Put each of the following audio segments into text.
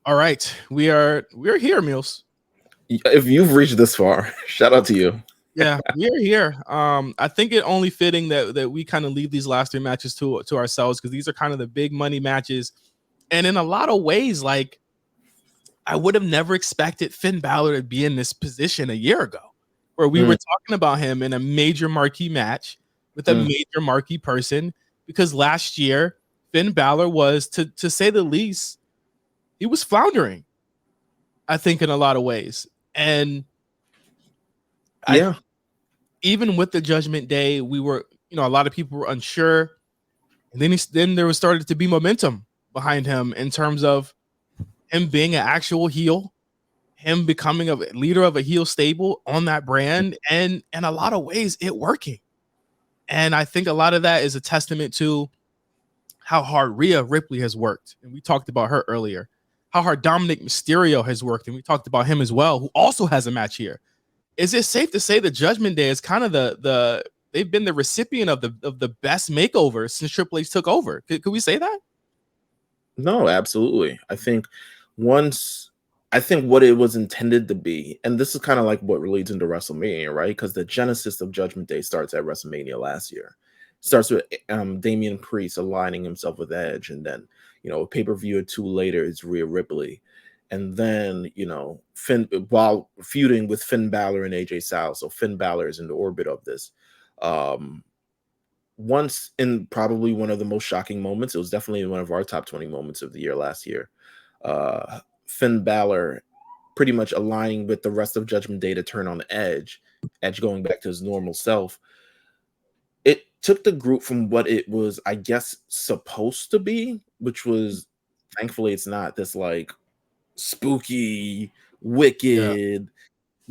All right, we're here, Meelz. If you've reached this far, shout out to you. Yeah, we're here. I think it only fitting that we kind of leave these last three matches to ourselves because these are kind of the big money matches, and in a lot of ways, like I would have never expected Finn Balor to be in this position a year ago, where we were Mm, talking about him in a major marquee match with a mm. major marquee person. Because last year Finn Balor was, to say the least, he was floundering. I think in a lot of ways, and I Yeah, even with the Judgment Day, we were, a lot of people were unsure, and then there was started to be momentum behind him in terms of him being an actual heel, him becoming a leader of a heel stable on that brand, and in a lot of ways, it working. And I think a lot of that is a testament to how hard Rhea Ripley has worked, and we talked about her earlier. How hard Dominic Mysterio has worked, and we talked about him as well, who also has a match here. Is it safe to say the Judgment Day is kind of the they've been the recipient of the best makeover since Triple H took over? Could we say that? no, absolutely. Once I think what it was intended to be, and this is kind of like what leads into WrestleMania, right? Because the genesis of Judgment Day starts at WrestleMania last year. Starts with Damian Priest aligning himself with Edge, and then a pay-per-view or two later is Rhea Ripley, and then Finn, while feuding with Finn Balor and AJ Styles. So Finn Balor is in the orbit of this. Um, Once in probably one of the most shocking moments, it was definitely one of our top 20 moments of the year last year. Finn Balor pretty much aligning with the rest of Judgment Day to turn on Edge, Edge going back to his normal self. It took the group from what it was, I guess, supposed to be, which was, thankfully, it's not this like spooky, Yeah. wicked,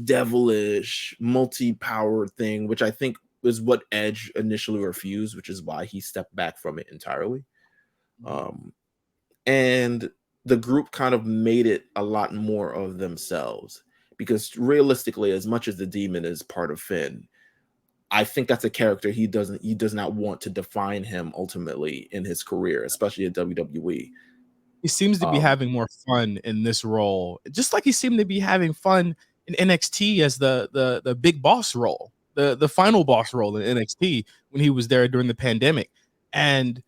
devilish, multi-powered thing, which I think is what Edge initially refused, which is why he stepped back from it entirely. Um, and the group kind of made it a lot more of themselves because realistically, as much as the demon is part of Finn, I think that's a character he does not want to define him ultimately in his career, especially at WWE. He seems to be Um, having more fun in this role, just like he seemed to be having fun in NXT as the big boss role, the final boss role in NXT when he was there during the pandemic. And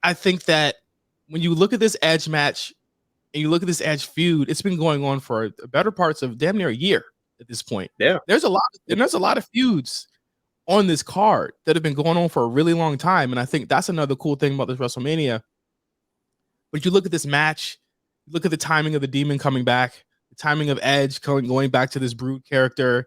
I think that when you look at this Edge match and you look at this Edge feud, it's been going on for better parts of damn near a year at this point. yeah. There's a lot of feuds on this card that have been going on for a really long time, and I think that's another cool thing about this WrestleMania. But you look at this match, you look at the timing of the Demon coming back, the timing of Edge going back to this Brood character.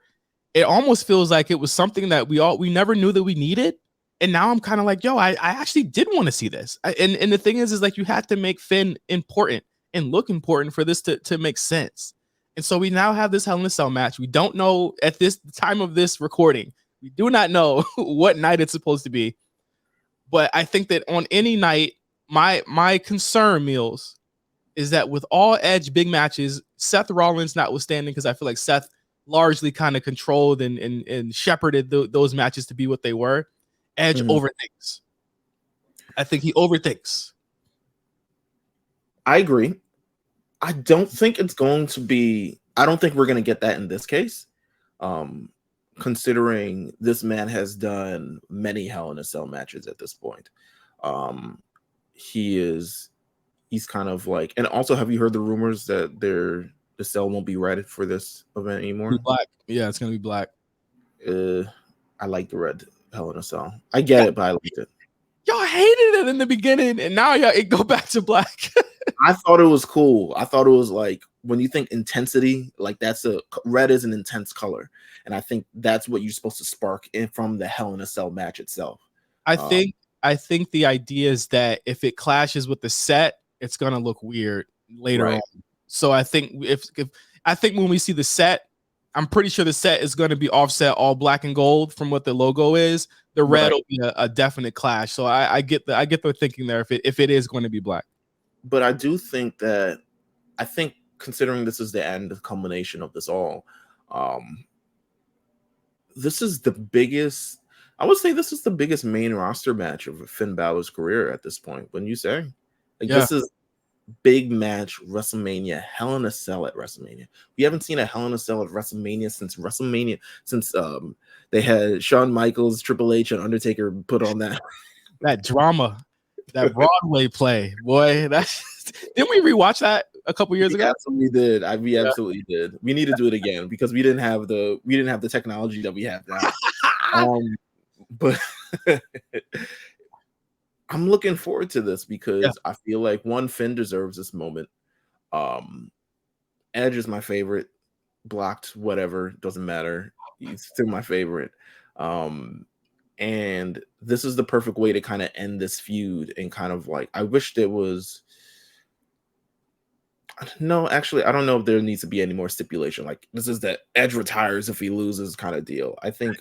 It almost feels like it was something that we never knew that we needed. And now I'm kind of like, yo, I actually did want to see this. And the thing is like you had to make Finn important and look important for this to make sense. And so we now have this Hell in a Cell match. We don't know at this time of this recording, we do not know what night it's supposed to be. But I think that on any night, my concern, Meelz, is that with all Edge big matches, Seth Rollins notwithstanding, because I feel like Seth largely kind of controlled and shepherded those matches to be what they were. Edge Mhm. overthinks. I think he overthinks. I agree. I don't think it's going to be. I don't think we're going to get that in this case. Um, Considering this man has done many Hell in a Cell matches at this point. Um, he's kind of like, and also, have you heard the rumors that the cell won't be red for this event Be anymore? black. Yeah, it's gonna be black. Uh, I like the red Hell in a Cell. I get Yeah, it, but I liked it. y'all hated it in the beginning, and now y'all it go back to black. I thought it was cool. I thought it was like when you think intensity, like that's a red is an intense color, and I think that's what you're supposed to spark in from the Hell in a Cell match itself. I Um, think I think the idea is that if it clashes with the set, it's gonna look weird later on. right. So I think if I think when we see the set, I'm pretty sure the set is going to be offset all black and gold from what the logo is. The red Right. will be a definite clash. So I get the thinking there if it is going to be black. But I do think that I think considering this is the end, the culmination of this all, um, this is the biggest. I would say this is the biggest main roster match of Finn Balor's career at this point. Wouldn't you say? Like Yeah, big match WrestleMania, Hell in a Cell at WrestleMania. We haven't seen a Hell in a Cell at WrestleMania since they had Shawn Michaels, Triple H, and Undertaker put on that drama, that Broadway play, boy. That's didn't we rewatch that a couple years ago? Absolutely did. We absolutely did. We need to do it again because we didn't have the technology that we have now. But I'm looking forward to this because I feel like Finn deserves this moment. Edge is my favorite. Blocked, whatever, doesn't matter. He's still my favorite. And this is the perfect way to kind of end this feud and kind of like, I wish there was. No, actually, I don't know if there needs to be any more stipulation. Like this is that Edge retires if he loses kind of deal. I think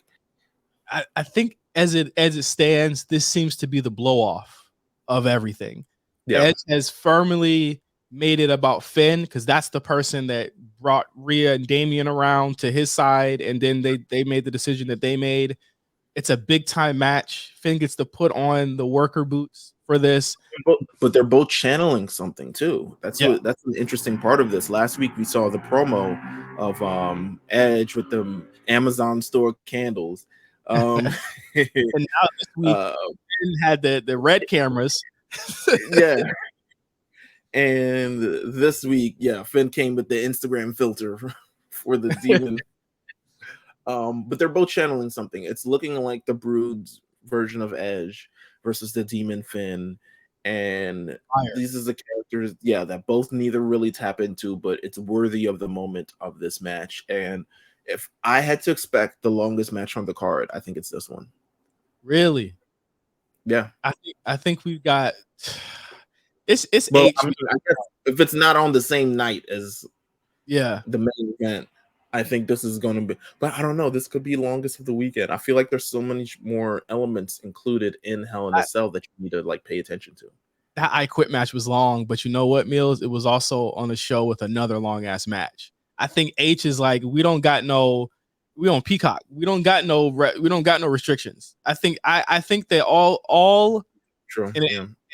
as it stands, this seems to be the blow off of everything. Yeah. Edge has firmly made it about Finn because that's the person that brought Rhea and Damian around to his side, and then they made the decision that they made. It's a big time match. Finn gets to put on the worker boots for this. But they're both channeling something too. That's an interesting part of this. Last week we saw the promo of Edge with the Amazon store candles. And now this week Finn had the red cameras. Yeah. And this week, Finn came with the Instagram filter for the demon. But they're both channeling something. It's looking like the Brood's version of Edge versus the Demon Finn. And these are the characters, that both neither really tap into, but it's worthy of the moment of this match. And if I had to expect the longest match on the card, I think it's this one. Really? Yeah. I think we've got it's well, I guess if it's not on the same night as the main event, I think this is going to be, but I don't know. This could be longest of the weekend. I feel like there's so many more elements included in Hell in a Cell that you need to like pay attention to. That I Quit match was long, but you know what, Meelz? It was also on a show with another long ass match. I think H is like, we on Peacock. We don't got no restrictions. I think they all true.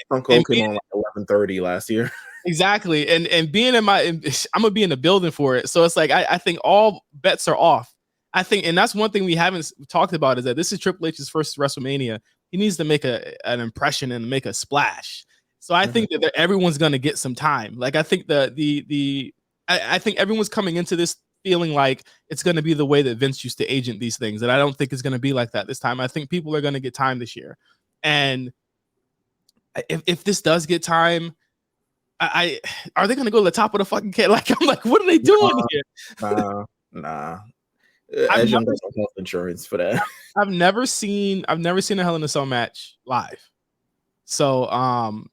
Stone Cold came on like 11:30 last year. Exactly. And being I'm gonna be in the building for it. So it's like I think all bets are off. I think, and that's one thing we haven't talked about, is that this is Triple H's first WrestleMania. He needs to make an impression and make a splash. So I think that everyone's gonna get some time. Like I think I think everyone's coming into this feeling like it's gonna be the way that Vince used to agent these things. And I don't think it's gonna be like that this time. I think people are gonna get time this year. And if this does get time, are they gonna go to the top of the fucking kit? Like I'm like, what are they doing here? Nah. I've got health insurance for that. I've never seen a Hell in a Cell match live, so I'm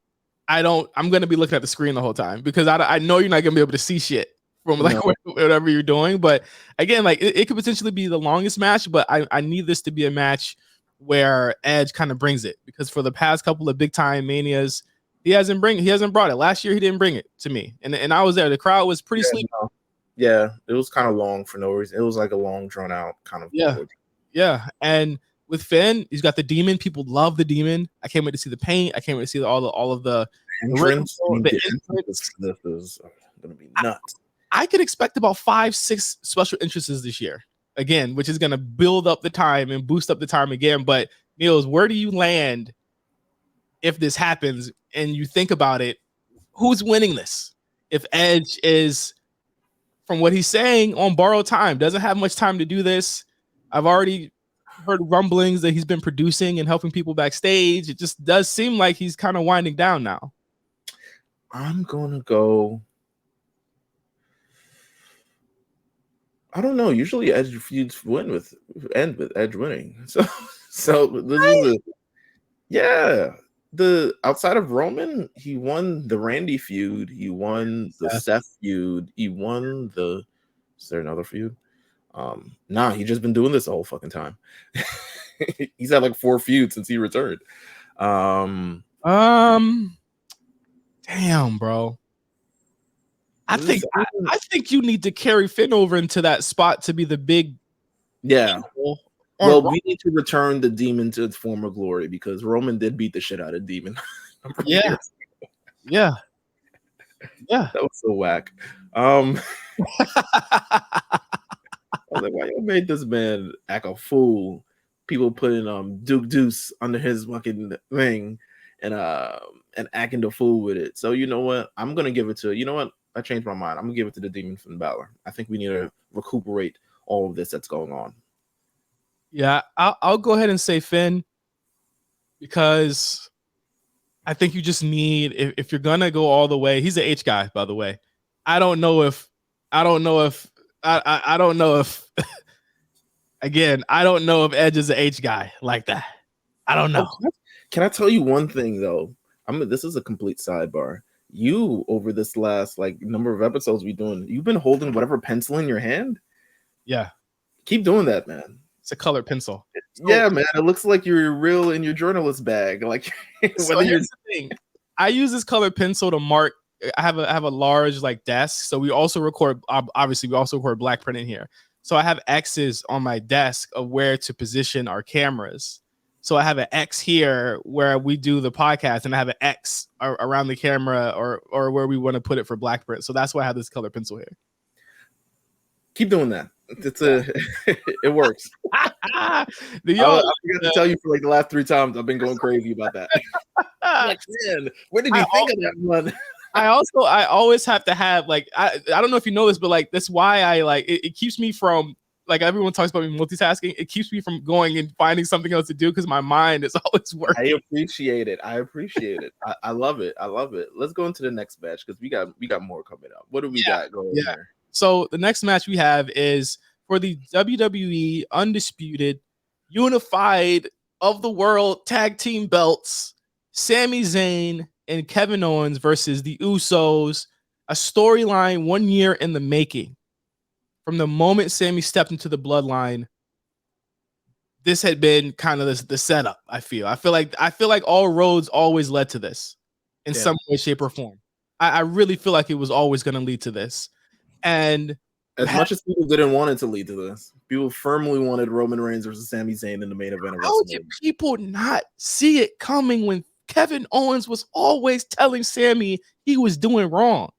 gonna be looking at the screen the whole time because I know you're not gonna be able to see shit from like whatever you're doing. But again, like it could potentially be the longest match, but I need this to be a match where Edge kind of brings it, because for the past couple of big time manias, he hasn't brought it. Last year he didn't bring it to me, and I was there. The crowd was pretty sleepy. Yeah, it was kind of long for no reason. It was like a long drawn out kind of yeah. And with Finn, he's got the demon. People love the demon. I can't wait to see the paint. I can't wait to see all of the entrance. This is gonna be nuts. I could expect about 5-6 special entrances this year again, which is gonna build up the time and boost up the time again. But Meelz, where do you land if this happens and you think about it? Who's winning this? If Edge is, from what he's saying, on borrowed time, doesn't have much time to do this. I've already heard rumblings that he's been producing and helping people backstage. It just does seem like he's kind of winding down now. I'm gonna go. I don't know. Usually Edge feuds end with Edge winning. So this is the outside of Roman, he won the Randy feud, he won the Seth feud, he won the. Is there another feud? Nah, he just been doing this the whole fucking time. He's had like 4 feuds since he returned. Damn, bro. I think you need to carry Finn over into that spot to be the big. Yeah. Well, we need to return the demon to its former glory, because Roman did beat the shit out of Demon. Yeah. Yeah. That was so whack. I was like, why you made this man act a fool? People putting Duke Deuce under his fucking thing and acting the fool with it. So you know what? I'm gonna give it to you know what? I changed my mind. I'm gonna give it to the Demon Finn Balor. I think we need to recuperate all of this that's going on. Yeah, I'll go ahead and say Finn because I think you just need if you're gonna go all the way. He's an H guy, by the way. I don't know if I don't know if again, I don't know if Edge is an H guy like that. I don't know. Can I tell you one thing though? This is a complete sidebar. You over this last like number of episodes we doing, you've been holding whatever pencil in your hand. Yeah, keep doing that, man. It's a colored pencil. Yeah, man. It looks like you're real in your journalist bag. Like so here's the thing. I use this colored pencil to mark. I have a large like desk. So we also record. Obviously, we also record black print in here. So I have X's on my desk of where to position our cameras. So I have an X here where we do the podcast, and I have an X around the camera or where we want to put it for black print. So that's why I have this colored pencil here. Keep doing that. It works. I forgot to tell you for like the last 3 times I've been going crazy about that. Like, man, where did you think of that one? I always have to have like I don't know if you know this, but like that's why I like it keeps me from like everyone talks about me multitasking. It keeps me from going and finding something else to do because my mind is always working. I appreciate it. I love it. Let's go into the next match because we got more coming up. What do we got going there? So the next match we have is for the WWE Undisputed Unified of the World Tag Team belts, Sami Zayn and Kevin Owens versus the Usos, a storyline 1 year in the making. From the moment Sami stepped into the bloodline, this had been kind of the setup, I feel like all roads always led to this in some way, shape, or form. I really feel like it was always going to lead to this. And as much as people didn't want it to lead to this, people firmly wanted Roman Reigns versus Sami Zayn in the main event of WrestleMania. How did people not see it coming when Kevin Owens was always telling Sami he was doing wrong?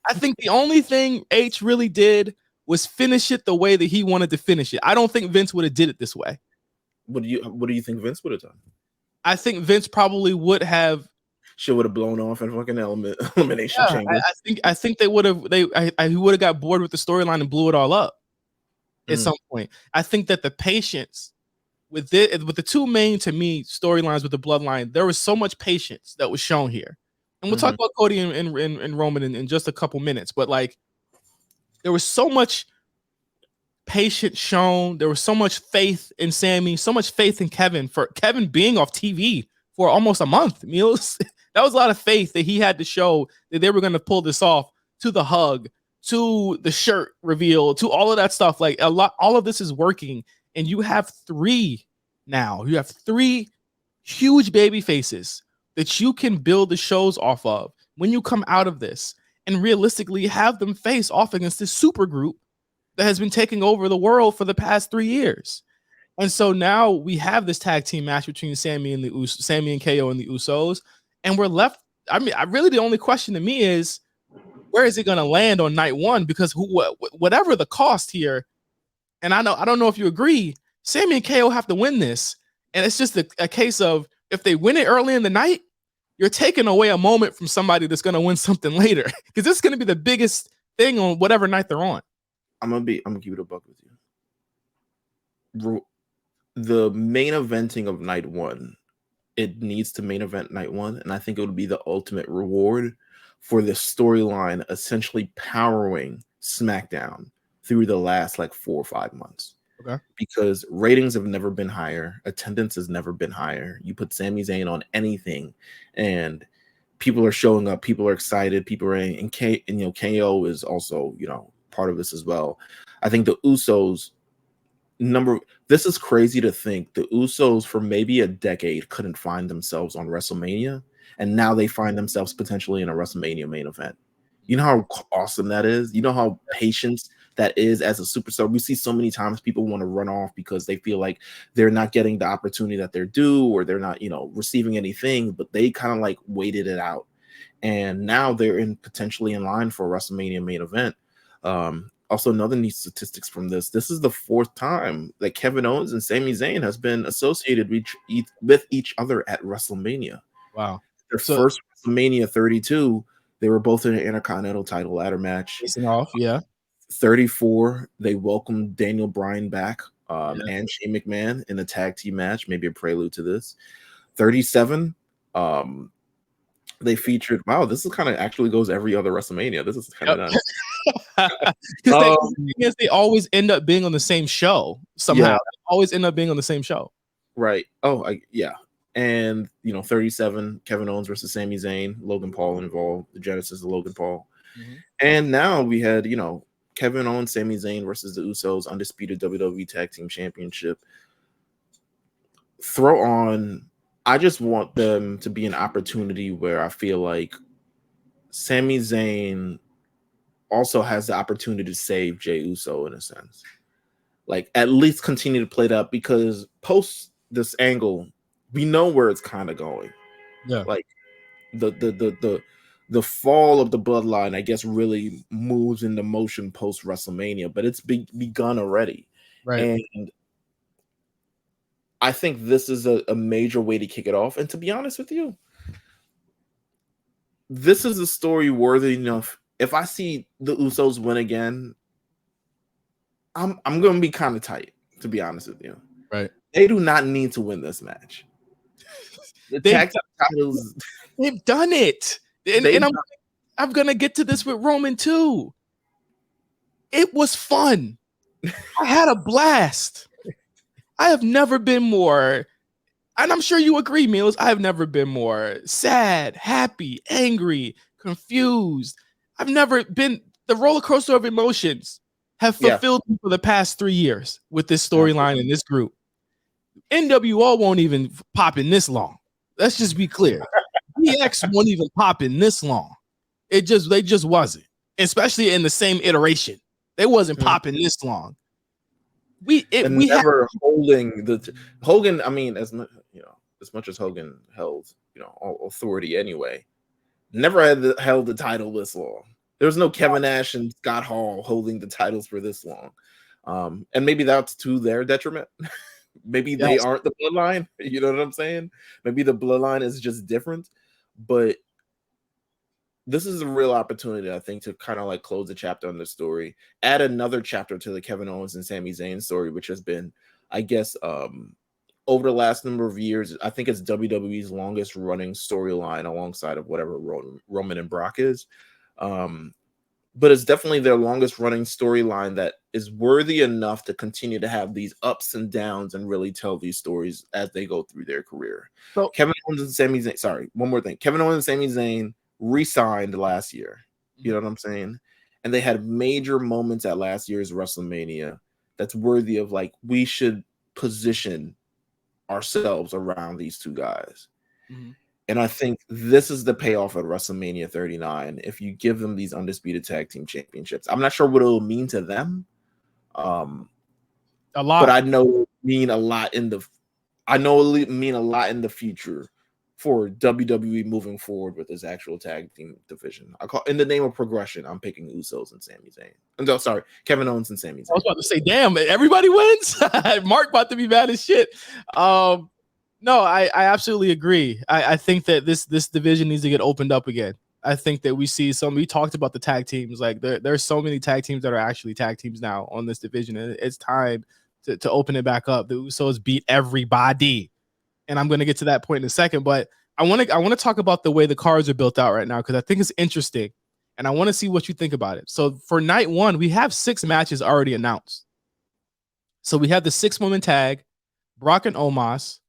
I think the only thing H really did was finish it the way that he wanted to finish it. I don't think Vince would have did it this way. What do you think Vince would have done? I think Vince probably would have blown off in fucking elimination chamber. I think they would have he would have got bored with the storyline and blew it all up at some point. I think that the patience with the two main to me storylines with the bloodline, there was so much patience that was shown here. And we'll talk about Cody and Roman in just a couple minutes, but like there was so much patience shown. There was so much faith in Sami, so much faith in Kevin for Kevin being off TV for almost a month. Meelz. That was a lot of faith that he had to show that they were going to pull this off, to the hug, to the shirt reveal, to all of that stuff. Like all of this is working. And you have 3 now. You have 3 huge baby faces that you can build the shows off of when you come out of this and realistically have them face off against this super group that has been taking over the world for the past 3 years. And so now we have this tag team match between Sami and KO and the Usos. And we're left. I mean, the only question to me is, where is it going to land on night 1? Because whatever the cost here, and I don't know if you agree, Sami and KO have to win this. And it's just a case of if they win it early in the night, you're taking away a moment from somebody that's going to win something later. Because this is going to be the biggest thing on whatever night they're on. I'm gonna keep it a buck with you. The main eventing of night 1. It needs to main event night 1, and I think it would be the ultimate reward for the storyline essentially powering SmackDown through the last like 4 or 5 months. Okay. Because ratings have never been higher, attendance has never been higher. You put Sami Zayn on anything, and people are showing up, people are excited, people are in, and KO is also part of this as well. I think the Usos. This is crazy to think the Usos for maybe a decade couldn't find themselves on WrestleMania, and now they find themselves potentially in a WrestleMania main event. You know how awesome that is? You know how patience that is as a superstar? We see so many times people want to run off because they feel like they're not getting the opportunity that they're due, or they're not, receiving anything, but they kind of like waited it out. and now they're potentially in line for a WrestleMania main event. Also, another neat statistics from this is the 4th time that Kevin Owens and Sami Zayn has been associated with each other at WrestleMania. Wow. Their first WrestleMania 32, they were both in an Intercontinental title ladder match. Facing off, yeah. 34, they welcomed Daniel Bryan back and Shane McMahon in a tag team match, maybe a prelude to this. 37, they featured, wow, this is kind of actually goes every other WrestleMania. This is kind of nuts. They always end up being on the same show somehow. They always end up being on the same show. Right. And 37, Kevin Owens versus Sami Zayn, Logan Paul involved, the genesis of Logan Paul. And now we had, Kevin Owens, Sami Zayn versus the Usos, undisputed WWE Tag Team Championship. I just want them to be an opportunity where I feel like Sami Zayn also has the opportunity to save Jey Uso in a sense. Like, at least continue to play that, because post this angle, we know where it's kind of going. Yeah. Like the fall of the bloodline, I guess, really moves into motion post WrestleMania, but it's begun already. Right. And I think this is a major way to kick it off. And to be honest with you, this is a story worthy enough. If I see the Usos win again, I'm going to be kind of tight, to be honest with you. Right. They do not need to win this match. The tag titles, they've done it. And I'm going to get to this with Roman too. It was fun. I had a blast. I have never been more, and I'm sure you agree, Meelz, I have never been more sad, happy, angry, confused. I've never been, the roller coaster of emotions have fulfilled me for the past 3 years with this storyline and this group. NWO won't even pop in this long. Let's just be clear. DX won't even pop in this long. They just wasn't, especially in the same iteration. They wasn't popping this long. Holding the Hogan. I mean, as much as Hogan held, all authority anyway, never held the title this long. There was no Kevin Nash and Scott Hall holding the titles for this long, and maybe that's to their detriment. Maybe they aren't the bloodline. You know what I'm saying? Maybe the bloodline is just different, but this is a real opportunity, I think, to kind of like close the chapter on the story, add another chapter to the Kevin Owens and Sami Zayn story, which has been, I guess, over the last number of years, I think it's WWE's longest running storyline alongside of whatever Roman and Brock is. But it's definitely their longest running storyline that is worthy enough to continue to have these ups and downs and really tell these stories as they go through their career. So Kevin Owens and Sami Zayn, sorry, one more thing. Kevin Owens and Sami Zayn re-signed last year. You know what I'm saying? And they had major moments at last year's WrestleMania that's worthy of, like, we should position ourselves around these two guys. And I think this is the payoff at WrestleMania 39 if you give them these undisputed tag team championships. I'm not sure what it'll mean to them. A lot. But I know it'll mean a lot in the future for WWE moving forward with this actual tag team division. In the name of progression, I'm picking Usos and Sami Zayn. No, sorry, Kevin Owens and Sami Zayn. I was about to say, damn, everybody wins. Mark about to be mad as shit. No, I absolutely agree. I think that this division needs to get opened up again. I think that we talked about the tag teams. Like there's so many tag teams that are actually tag teams now on this division. And it's time to open it back up. The Usos beat everybody. And I'm going to get to that point in a second, but I want to talk about the way the cards are built out right now, because I think it's interesting, and I want to see what you think about it. So for night one, we have 6 matches already announced. So we have the 6-woman tag, Brock and Omos,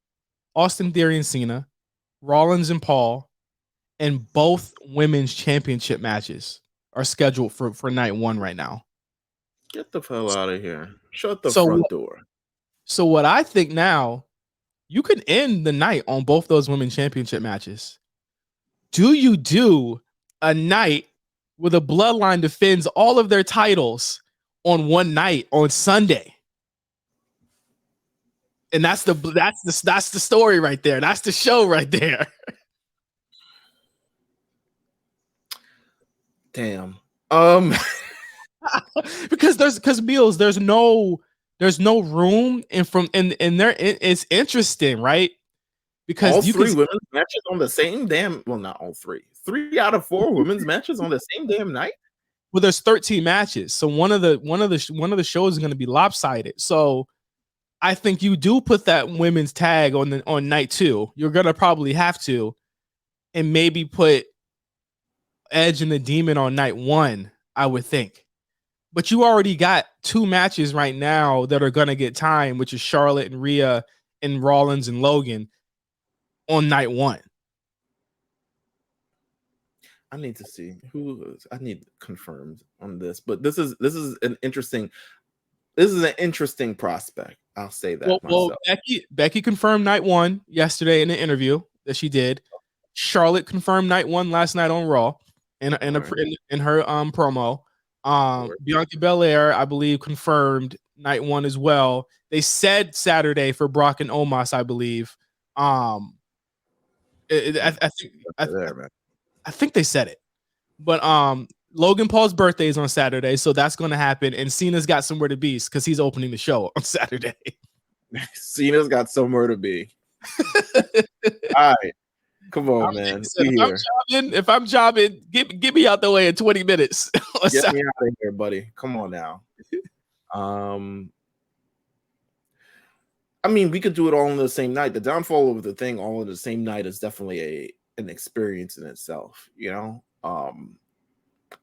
Austin Theory and Cena, Rollins and Paul, and both women's championship matches are scheduled for night one right now. Get the hell out of here. Shut the front door. So what I think now, you can end the night on both those women's championship matches. Do you do a night where the Bloodline defends all of their titles on one night on Sunday? And that's the story right there. That's the show right there. Damn. Because Meelz, there's no room, and there it's interesting, right? Because all you three can, women's matches on the same damn. Well, not all three. 3 out of 4 women's matches on the same damn night. well, there's 13 matches, so one of the shows is going to be lopsided. So I think you do put that women's tag on night 2. You're gonna probably have to, and maybe put Edge and the Demon on night 1. I would think. But you already got 2 matches right now that are going to get time, which is Charlotte and Rhea and Rollins and Logan on night 1. I need to see I need confirmed on this, but this is an interesting prospect. I'll say that myself. Becky confirmed night 1 yesterday in an interview that she did. Charlotte confirmed night 1 last night on Raw in her promo. Bianca Belair, I believe, confirmed night 1 as well. They said Saturday for Brock and Omos, I believe. I think they said it, but Logan Paul's birthday is on Saturday, so that's going to happen. And Cena's got somewhere to be because he's opening the show on Saturday. Cena's got somewhere to be. All right. Come on, man. If I'm jobbing, get me out the way in 20 minutes. Get me out of here, buddy. Come on now. I mean, we could do it all on the same night. The downfall of the thing all on the same night is definitely an experience in itself, you know?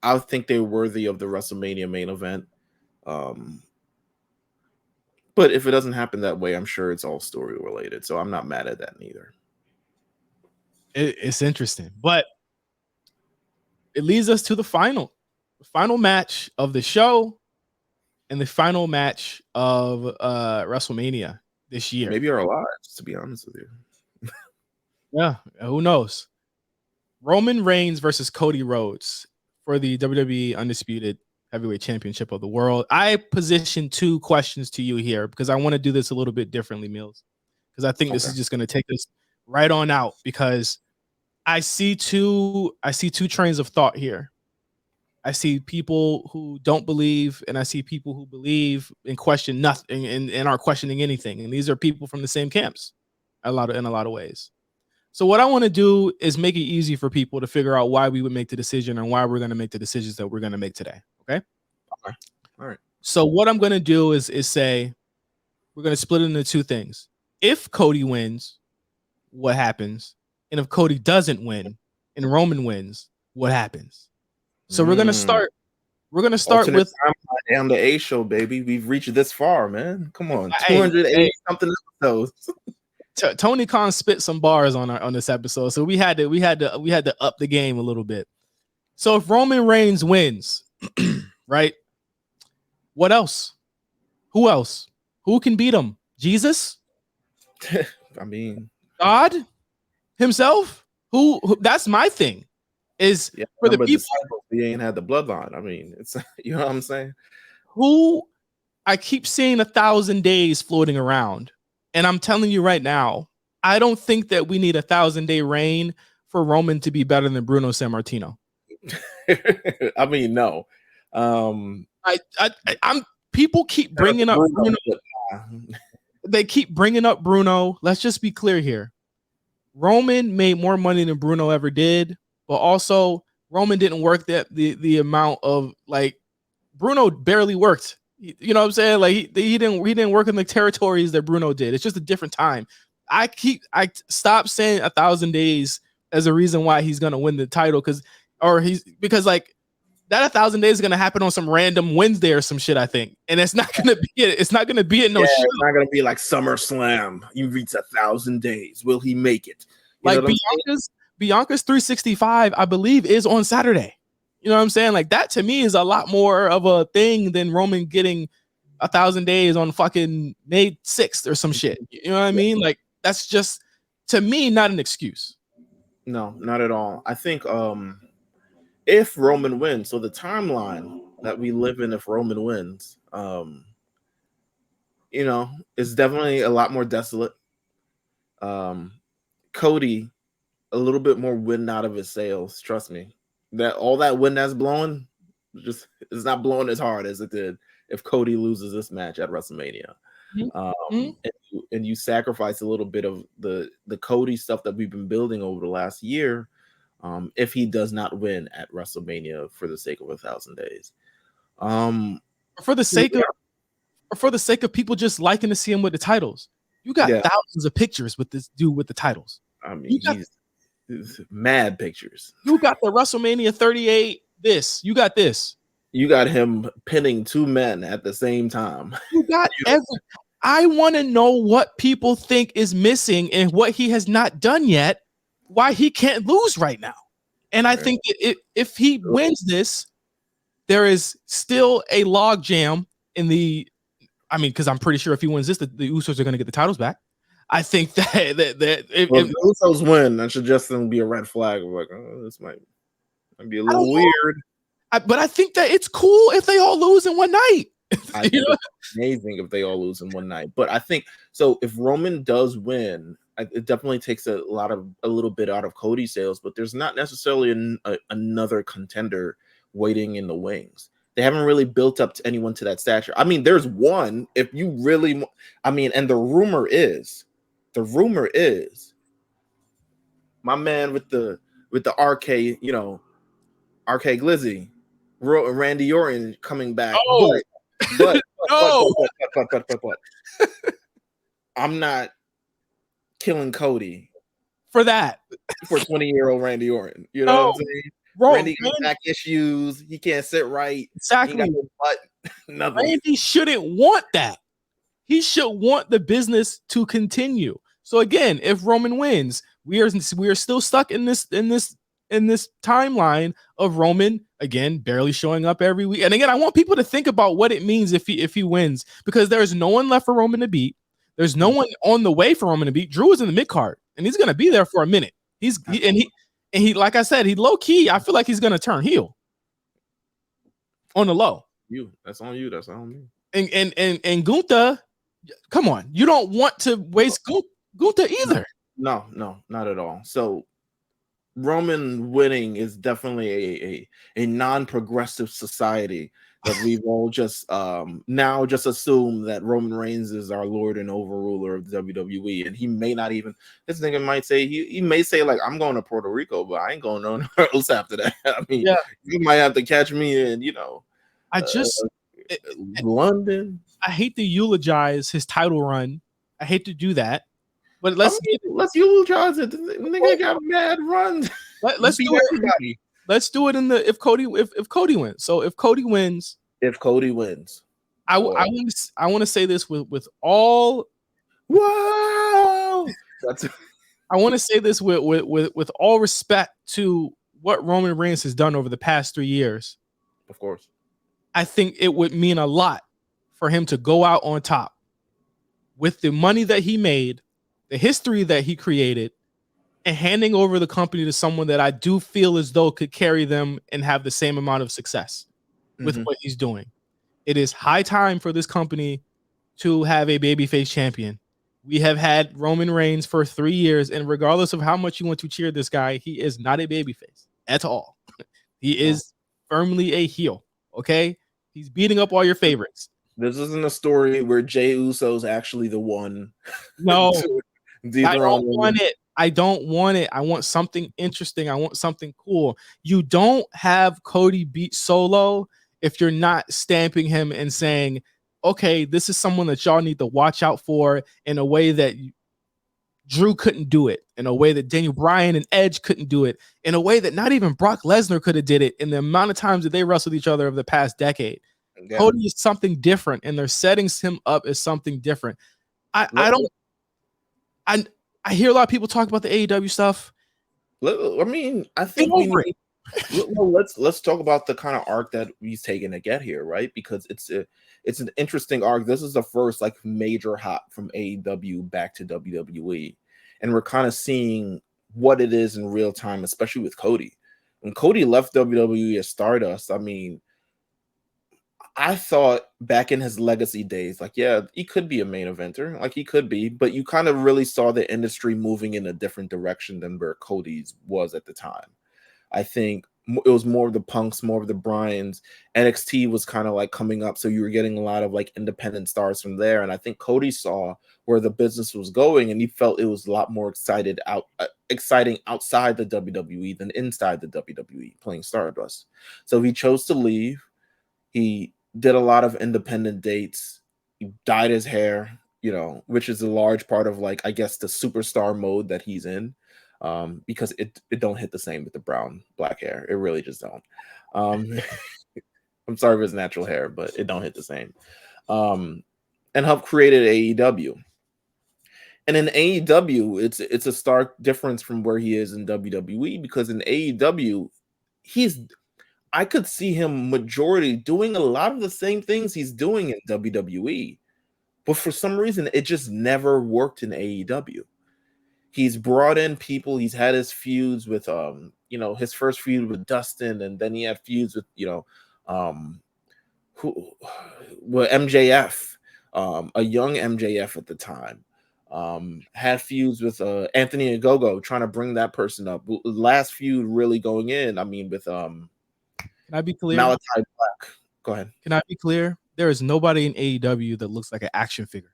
I think they're worthy of the WrestleMania main event. But if it doesn't happen that way, I'm sure it's all story related. So I'm not mad at that neither. It's interesting, but it leads us to the final match of the show and the final match of WrestleMania this year. Maybe our lives, to be honest with you. Yeah, who knows? Roman Reigns versus Cody Rhodes for the WWE Undisputed Heavyweight Championship of the World. I position 2 questions to you here because I want to do this a little bit differently, Meelz, because I think this is just going to take us right on out, because I see two trains of thought here. I see people who don't believe, and I see people who believe and question nothing and aren't questioning anything. And these are people from the same camps in a lot of ways. So what I want to do is make it easy for people to figure out why we would make the decision and why we're going to make the decisions that we're going to make today. Okay. All right. So what I'm going to do is say we're going to split it into 2 things. If Cody wins, what happens? And if Cody doesn't win and Roman wins, what happens? So we're gonna start Alternate with down the A show, baby. We've reached this far, man. Come on, 280 something episodes. Tony Khan spit some bars on this episode, so we had to up the game a little bit. So if Roman Reigns wins, right? What else? Who else? Who can beat him? Jesus? I mean, God himself? Who that's my thing. Is for the people he ain't had the bloodline. I mean, it's you know what I'm saying? Who I keep seeing 1,000 days floating around, and I'm telling you right now, I don't think that we need 1,000-day reign for Roman to be better than Bruno Sammartino. I mean, no. I'm people keep bringing up Bruno. They keep bringing up Bruno. Let's just be clear here. Roman made more money than Bruno ever did, but also Roman didn't work the amount of, like, Bruno barely worked. You know what I'm saying? Like he didn't work in the territories that Bruno did. It's just a different time. I stop saying 1,000 days as a reason why he's gonna win the title, because like that 1,000 days is gonna happen on some random Wednesday or some shit, I think, and it's not gonna be it. It's not gonna be in no show. It's not gonna be like SummerSlam. You reach 1,000 days. Will he make it? Like Bianca's 365, I believe, is on Saturday. You know what I'm saying? Like that to me is a lot more of a thing than Roman getting 1,000 days on fucking May 6th or some shit. You know what I mean? Like that's just, to me, not an excuse. No, not at all. I think if Roman wins, so the timeline that we live in, if Roman wins, you know, is definitely a lot more desolate. Cody, a little bit more wind out of his sails, trust me. that all that wind that's blowing just it's not blowing as hard as it did if Cody loses this match at WrestleMania. Mm-hmm. And you sacrifice a little bit of the Cody stuff that we've been building over the last year if he does not win at WrestleMania for the sake of 1,000 days. For the sake of people just liking to see him with the titles. You got thousands of pictures with this dude with the titles. I mean, he's mad pictures. You got the WrestleMania 38 this. You got this. You got him pinning 2 men at the same time. You got I want to know what people think is missing and what he has not done yet, why he can't lose right now. And I think if he wins this, there is still a log jam in the. I mean, because I'm pretty sure if he wins this, the Usos are going to get the titles back. I think that if the Usos win, that should just be a red flag. Like, oh, this might be a little weird. But I think that it's cool if they all lose in one night. I think it's amazing if they all lose in one night. But I think so. If Roman does win, it definitely takes a little bit out of Cody's sales. But there's not necessarily another contender waiting in the wings. They haven't really built up to anyone to that stature. I mean, there's one. If you really, I mean, and the rumor is, my man with the RK, RK Glizzy, Randy Orton coming back. Oh. But no. But I'm not killing Cody for that. For 20-year-old Randy Orton. You know what I'm saying? Randy got back issues. He can't sit right. Exactly. He got no butt. Nothing. Randy shouldn't want that. He should want the business to continue. So again, if Roman wins, we are still stuck in this timeline of Roman again barely showing up every week. And again, I want people to think about what it means if he wins, because there is no one left for Roman to beat. There's no one on the way for Roman to beat. Drew is in the mid card, and he's gonna be there for a minute. He like I said, he low key. I feel like he's gonna turn heel on the low. That's on you. That's on me. And Gunther, come on, you don't want to waste Gunther either. No, not at all. So Roman winning is definitely a non-progressive society that we've all just now just assume that Roman Reigns is our Lord and overruler of the WWE, and he may not even. This nigga might say he may say like, I'm going to Puerto Rico, but I ain't going nowhere else after that. I mean, you might have to catch me in, London. I hate to eulogize his title run. I hate to do that, but let's eulogize it. The nigga got mad runs. Let's do it. Everybody. Let's do it in the if Cody wins. So if Cody wins, I want to say this with all. Whoa! I want to say this with all respect to what Roman Reigns has done over the past 3 years. Of course, I think it would mean a lot for him to go out on top with the money that he made, the history that he created, and handing over the company to someone that I do feel as though could carry them and have the same amount of success with what he's doing. It is high time for this company to have a babyface champion. We have had Roman Reigns for 3 years, and regardless of how much you want to cheer this guy, he is not a babyface at all. He is firmly a heel, okay? He's beating up all your favorites. This isn't a story where Jey Uso is actually the one. No, I don't want it. I don't want it. I want something interesting. I want something cool. You don't have Cody beat Solo if you're not stamping him and saying, okay, this is someone that y'all need to watch out for in a way that Drew couldn't do it, in a way that Daniel Bryan and Edge couldn't do it, in a way that not even Brock Lesnar could have did it in the amount of times that they wrestled each other over the past decade. Yeah. Cody is something different, and they're setting him up as something different. I hear a lot of people talk about the AEW stuff. I mean, I think let's talk about the kind of arc that he's taking to get here, right? Because it's an interesting arc. This is the first like major hop from AEW back to WWE, and we're kind of seeing what it is in real time, especially with Cody. When Cody left WWE as Stardust, I mean, I thought back in his legacy days, like, yeah, he could be a main eventer, like he could be, but you kind of really saw the industry moving in a different direction than where Cody's was at the time. I think it was more of the Punks, more of the Bryans. NXT was kind of like coming up, so you were getting a lot of like independent stars from there. And I think Cody saw where the business was going, and he felt it was a lot more exciting outside the WWE than inside the WWE playing Stardust. So he chose to leave. He did a lot of independent dates. He dyed his hair, which is a large part of like, I guess, the superstar mode that he's in. Because it don't hit the same with the brown black hair. It really just don't. I'm sorry if it's natural hair, but it don't hit the same. And helped created AEW. And in AEW, it's a stark difference from where he is in WWE, because in AEW, I could see him majority doing a lot of the same things he's doing in WWE, but for some reason, it just never worked in AEW. He's brought in people. He's had his feuds with, his first feud with Dustin, and then he had feuds with, MJF, a young MJF at the time. Had feuds with Anthony Ogogo, trying to bring that person up. Last feud really going in, with Can I be clear? Malachi Black. Go ahead. Can I be clear? There is nobody in AEW that looks like an action figure.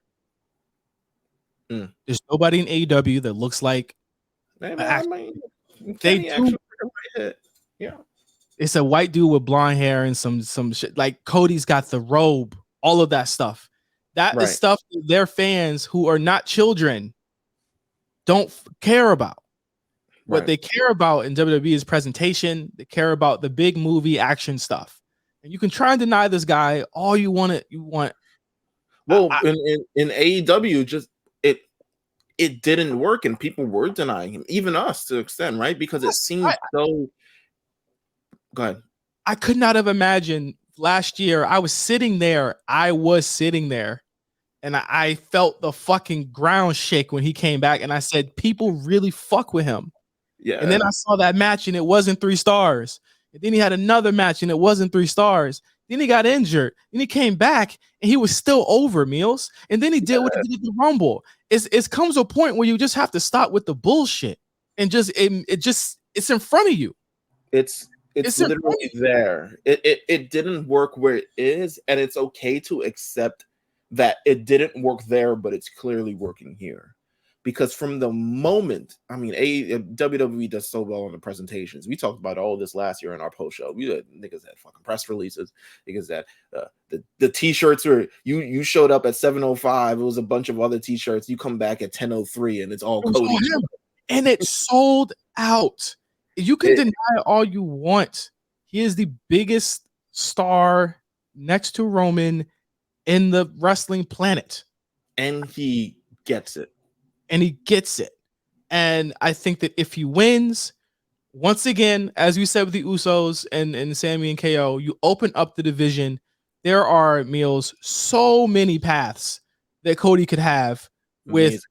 There's nobody in AEW that looks like they do. Yeah. It's a white dude with blonde hair and some shit. Like Cody's got the robe, all of that stuff. That is stuff that their fans who are not children don't care about. What they care about in WWE is presentation. They care about the big movie action stuff. And you can try and deny this guy all you want. Well, in AEW, just it didn't work, and people were denying him, even us to an extent, right? Because it seemed so. Go ahead. I could not have imagined last year. I was sitting there, and I felt the fucking ground shake when he came back, and I said, people really fuck with him. Yeah. And then I saw that match, and it wasn't 3 stars. And then he had another match, and it wasn't 3 stars. Then he got injured. Then he came back, and he was still over, Meelz. And then he did what he did at the Rumble. It comes to a point where you just have to stop with the bullshit, and it's in front of you. It's literally there. It didn't work where it is, and it's okay to accept that it didn't work there, but it's clearly working here. Because from the moment, WWE does so well on the presentations. We talked about all this last year in our post show. Niggas had fucking press releases. Niggas had the t-shirts were you showed up at 7:05. It was a bunch of other t-shirts. You come back at 10:03, and it's all Cody. And it sold out. You can deny all you want. He is the biggest star next to Roman in the wrestling planet. And he gets it. And I think that if he wins, once again, as we said with the Usos and Sami and KO, you open up the division. There are, Meelz, so many paths that Cody could have with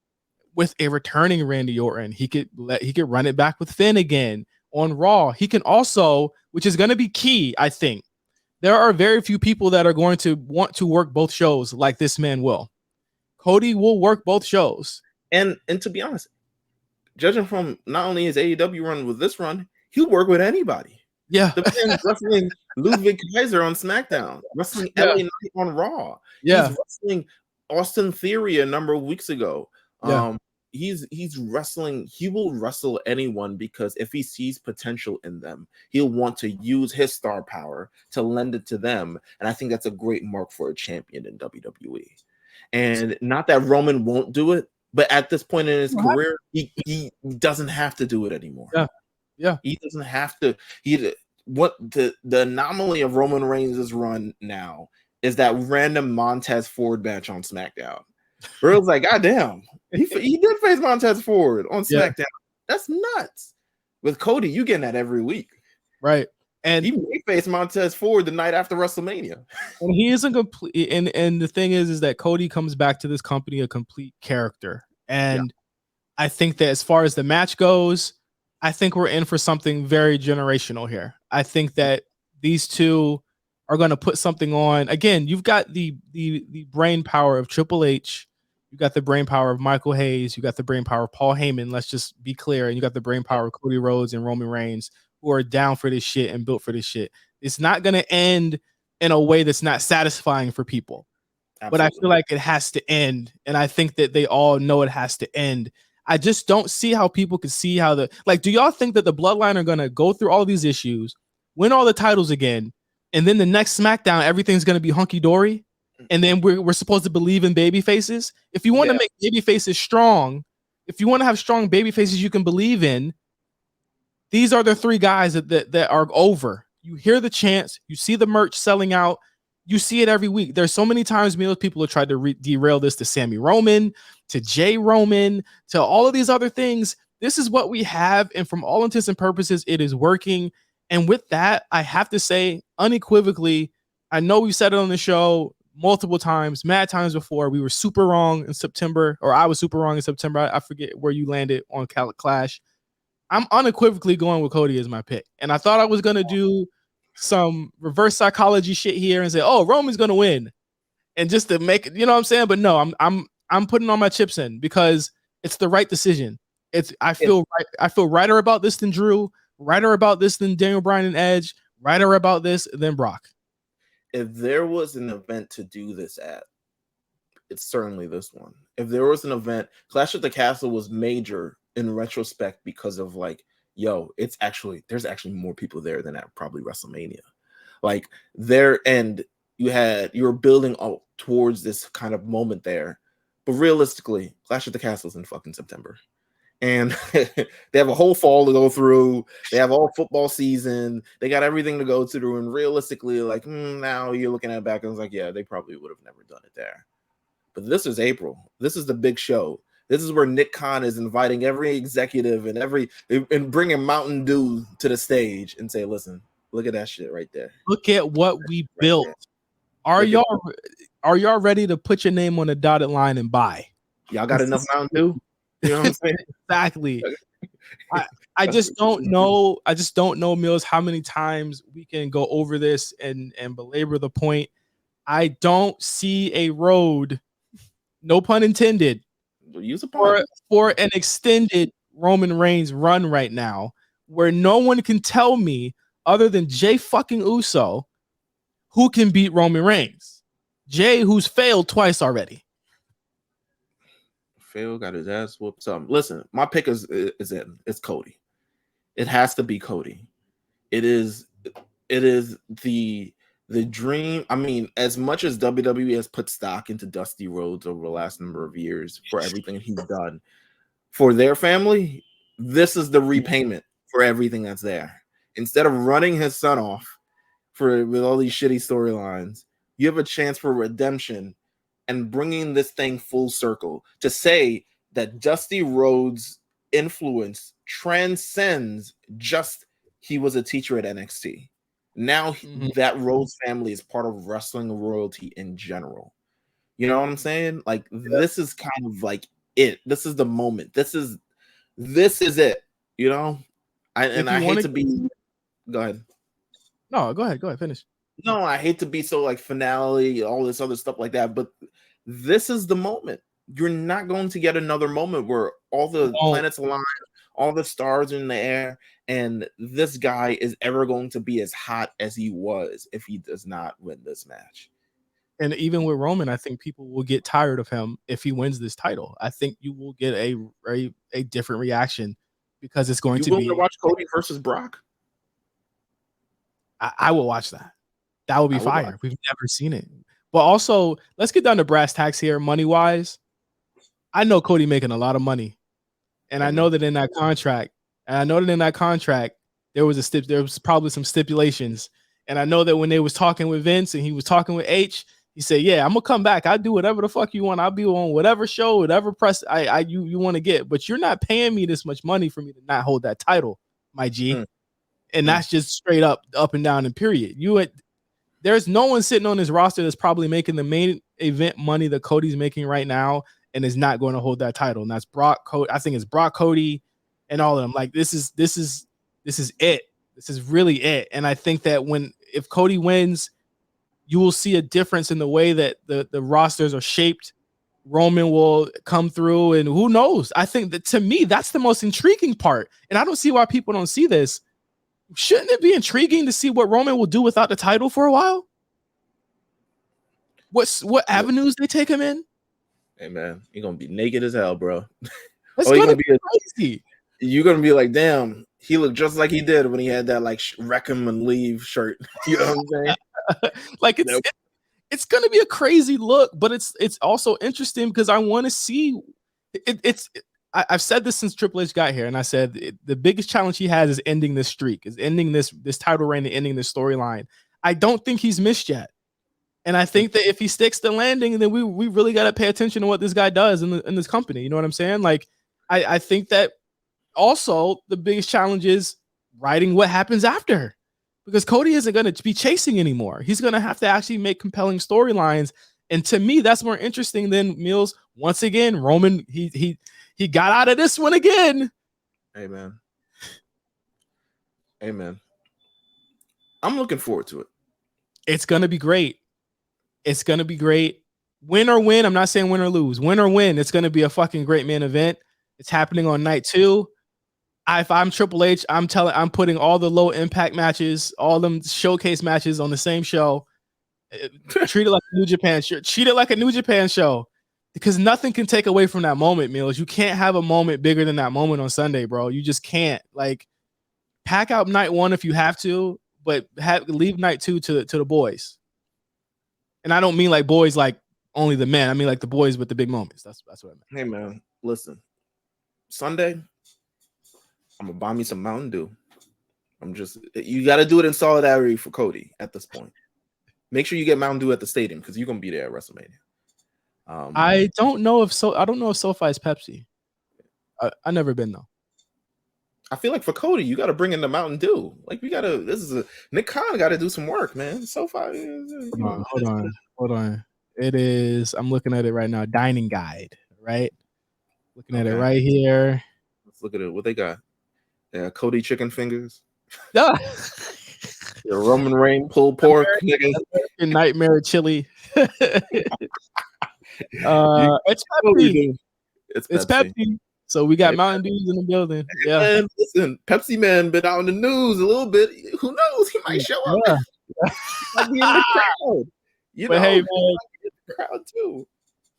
a returning Randy Orton. He could run it back with Finn again on Raw. He can also, which is going to be key, I think. There are very few people that are going to want to work both shows like this man will. Cody will work both shows. And to be honest, judging from not only his AEW run with this run, he'll work with anybody. Yeah. The man's wrestling Ludwig Kaiser on SmackDown, wrestling LA Knight on Raw. Yeah. He's wrestling Austin Theory a number of weeks ago. He's wrestling. He will wrestle anyone because if he sees potential in them, he'll want to use his star power to lend it to them. And I think that's a great mark for a champion in WWE. And not that Roman won't do it, but at this point in his career, he doesn't have to do it anymore. Yeah. He doesn't have to. The anomaly of Roman Reigns' run now is that random Montez Ford match on SmackDown. Where it was like, God damn, he did face Montez Ford on SmackDown. That's nuts. With Cody, you getting that every week. Right. And he faced Montez Ford the night after WrestleMania. And he isn't complete. And the thing is that Cody comes back to this company a complete character. And I think that as far as the match goes, I think we're in for something very generational here. I think that these two are going to put something on. Again, you've got the brain power of Triple H. You got the brain power of Michael Hayes. You got the brain power of Paul Heyman. Let's just be clear. And you got the brain power of Cody Rhodes and Roman Reigns. who are down for this shit and built for this shit. It's not going to end in a way that's not satisfying for people. Absolutely. But I feel like it has to end. And I think that they all know it has to end. I just don't see how people can see how do y'all think that the Bloodline are going to go through all these issues, win all the titles again, and then the next SmackDown, everything's going to be hunky-dory? And then we're supposed to believe in baby faces? If you want to make baby faces strong, if you want to have strong baby faces you can believe in, these are the three guys that are over. You hear the chants, you see the merch selling out, you see it every week. There's so many times people have tried to derail this to Sammy Roman, to Jay Roman, to all of these other things. This is what we have, and from all intents and purposes, it is working. And with that, I have to say unequivocally, I know we've said it on the show multiple times, mad times before. We were super wrong in September, or I was super wrong in September. I forget where you landed on Clash. I'm unequivocally going with Cody as my pick. And I thought I was going to do some reverse psychology shit here and say, oh, Roman's going to win. And just to make it, you know what I'm saying? But no, I'm putting all my chips in because it's the right decision. I feel righter about this than Drew, righter about this than Daniel Bryan and Edge, righter about this than Brock. If there was an event to do this at, it's certainly this one. If there was an event, Clash at the Castle was major in retrospect because of there's actually more people there than at probably WrestleMania. You were building up towards this kind of moment there. But realistically, Clash at the Castle is in fucking September. And they have a whole fall to go through. They have all football season. They got everything to go through. And realistically, now you're looking at it back and it's they probably would have never done it there. But this is April. This is the big show. This is where Nick Khan is inviting every executive and bringing Mountain Dew to the stage and say, listen, look at that shit right there. Look at what we built. Are y'all ready to put your name on the dotted line and buy? Y'all got enough Mountain Dew? You know what I'm saying? Exactly. I just don't know. I just don't know, Meelz, how many times we can go over this and belabor the point. I don't see a road, no pun intended, for an extended Roman Reigns run right now, where no one can tell me other than Jay fucking Uso who can beat Roman Reigns. Jay, who's failed twice already. Got his ass whooped. Listen, my pick is in. It's Cody. It has to be Cody. It is the dream. I mean, as much as WWE has put stock into Dusty Rhodes over the last number of years for everything he's done for their family, this is the repayment for everything that's there. Instead of running his son off with all these shitty storylines, you have a chance for redemption and bringing this thing full circle to say that Dusty Rhodes' influence transcends just he was a teacher at NXT. Now that Rhodes family is part of wrestling royalty in general. You know what I'm saying? This is kind of it. This is the moment. This is it. You know? I hate to be. Go ahead. No, go ahead. Finish. No, I hate to be so finale, all this other stuff like that, but this is the moment. You're not going to get another moment where all the planets align, all the stars are in the air, and this guy is ever going to be as hot as he was if he does not win this match. And even with Roman, I think people will get tired of him if he wins this title. I think you will get a different reaction because it's going to be. You willing to watch Cody versus Brock? I will watch that. That would be fire. We've never seen it. But also, let's get down to brass tacks here, money-wise. I know Cody making a lot of money. And I know that in that contract, there was probably some stipulations. And I know that when they was talking with Vince and he was talking with H, he said, yeah, I'm gonna come back. I'll do whatever the fuck you want. I'll be on whatever show, whatever press you want to get. But you're not paying me this much money for me to not hold that title, my G. And that's just straight up and down and period. There's no one sitting on this roster that's probably making the main event money that Cody's making right now and is not going to hold that title. And that's Brock Cody. I think it's Brock, Cody, and all of them. This is it. This is really it. And I think that if Cody wins, you will see a difference in the way that the rosters are shaped. Roman will come through, and who knows? I think that, to me, that's the most intriguing part. And I don't see why people don't see this. shouldn't it be intriguing to see what Roman will do without the title for a while? What avenues they take him in? Hey man, you're gonna be naked as hell, bro. It's You're gonna be crazy. You're gonna be like, damn, he looked just like he did when he had that like wreck him and leave shirt. You know what I'm saying? Like it's gonna be a crazy look, but it's also interesting because I want to see it. I've said this since Triple H got here, and I said the biggest challenge he has is ending this streak, is ending this title reign, and ending this storyline. I don't think he's missed yet, and I think that if he sticks the landing, then we really got to pay attention to what this guy does in this company. You know what I'm saying? Like I think that also the biggest challenge is writing what happens after, because Cody isn't going to be chasing anymore. He's going to have to actually make compelling storylines, and to me, that's more interesting than Meelz. Once again, Roman he got out of this one again. Amen. I'm looking forward to it. It's going to be great. It's going to be great. Win or win. I'm not saying win or lose. Win or win. It's going to be a fucking great main event. It's happening on night 2. If I'm Triple H, I'm putting all the low impact matches, all them showcase matches on the same show. Treat it like a New Japan show. Treat it like a New Japan show. Because nothing can take away from that moment, Meelz. You can't have a moment bigger than that moment on Sunday, bro. You just can't. Like, pack out night 1 if you have to, but leave night 2 to the boys. And I don't mean like boys like only the men. I mean like the boys with the big moments. That's what I meant. Hey man, listen. Sunday, I'm gonna buy me some Mountain Dew. You got to do it in solidarity for Cody at this point. Make sure you get Mountain Dew at the stadium because you're gonna be there at WrestleMania. I don't know if SoFi is Pepsi. I've never been though. I feel like for Cody, you got to bring in the Mountain Dew. Like Nick Khan got to do some work, man. SoFi. Hold on. It is. I'm looking at it right now. Dining guide, right? Looking at it right here. Let's look at it. What they got? Yeah, Cody chicken fingers. Yeah. Roman Reigns pulled pork. Nightmare chili. It's Pepsi. It's Pepsi. So we got Mountain Dews in the building. Yeah. Man, listen, Pepsi man been out in the news a little bit. Who knows? He might show up. Yeah. Might be in the crowd. But hey, man, the crowd too.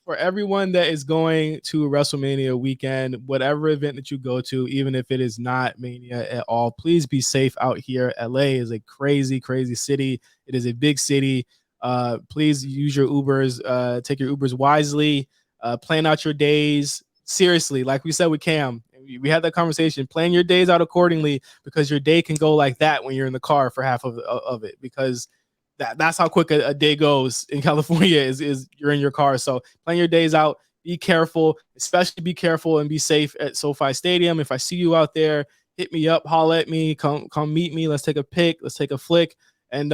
For everyone that is going to WrestleMania weekend, whatever event that you go to, even if it is not Mania at all, please be safe out here. LA is a crazy, crazy city. It is a big city. Please use your Ubers. Take your Ubers wisely. Plan out your days. Seriously, like we said with Cam, we had that conversation. Plan your days out accordingly, because your day can go like that when you're in the car for half of it, because that's how quick a day goes in California is you're in your car. So plan your days out. Be careful, especially be careful and be safe at SoFi Stadium. If I see you out there, hit me up, holla at me, come meet me. Let's take a pic. Let's take a flick. And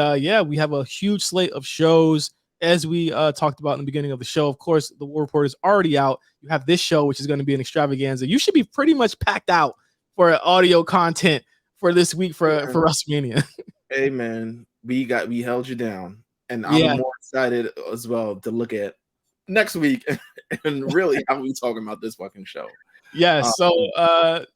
we have a huge slate of shows. As we talked about in the beginning of the show, of course, the War Report is already out. You have this show, which is going to be an extravaganza. You should be pretty much packed out for audio content for this week for WrestleMania. Hey, man, we held you down. And I'm more excited as well to look at next week and really how we talking about this fucking show. Yes. So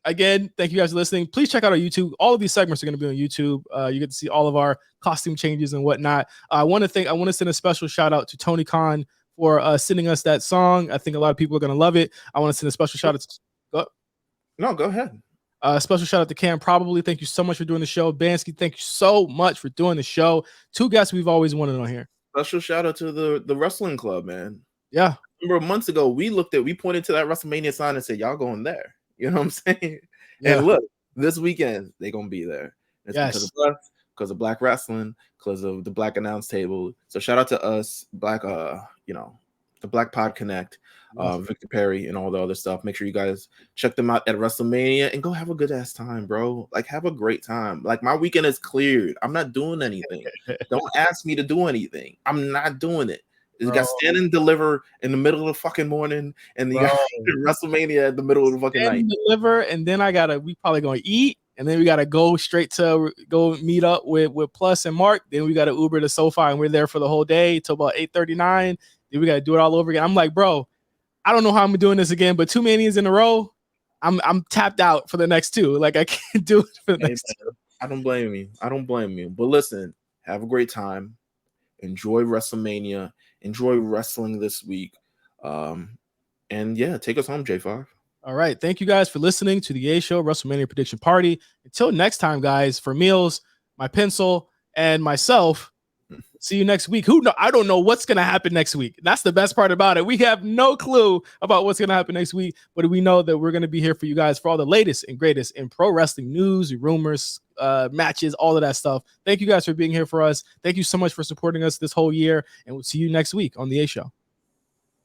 again, thank you guys for listening. Please check out our YouTube. All of these segments are going to be on YouTube. You get to see all of our costume changes and whatnot. I want to send a special shout out to Tony Khan for sending us that song. I think a lot of people are going to love it. I want to send a special shout out. Go ahead. Special shout out to Cam. Probably. Thank you so much for doing the show. Bansky, thank you so much for doing the show. 2 guests we've always wanted on here. Special shout out to the wrestling club, man. Yeah. Remember months ago, we pointed to that WrestleMania sign and said, y'all going there. You know what I'm saying? Yeah. And look, this weekend, they're going to be there. It's because of Black wrestling, because of the Black announce table. So shout out to us, Black, the Black Pod Connect, Victor Perry, and all the other stuff. Make sure you guys check them out at WrestleMania and go have a good ass time, bro. Like, have a great time. Like, my weekend is cleared. I'm not doing anything. Don't ask me to do anything. I'm not doing it. You got stand and deliver in the middle of the fucking morning, and you got WrestleMania at the middle of the fucking night. Deliver, and then we probably gonna eat, and then we gotta go straight to go meet up with Plus and Mark. Then we gotta Uber to SoFi, and we're there for the whole day till about 8:39. Then we gotta do it all over again. I'm like, bro, I don't know how I'm doing this again, but 2 Manias in a row, I'm tapped out for the next 2. Like, I can't do it for the next 2. I don't blame you. I don't blame you. But listen, have a great time. Enjoy WrestleMania. Enjoy wrestling this week. And yeah, take us home, J5. All right. Thank you guys for listening to the A Show WrestleMania Prediction Party. Until next time, guys, for Meelz, my pencil, and myself, see you next week. I don't know what's going to happen next week. That's the best part about it. We have no clue about what's going to happen next week, but we know that we're going to be here for you guys for all the latest and greatest in pro wrestling news, rumors, matches, all of that stuff. Thank you guys for being here for us. Thank you so much for supporting us this whole year, and we'll see you next week on the A Show.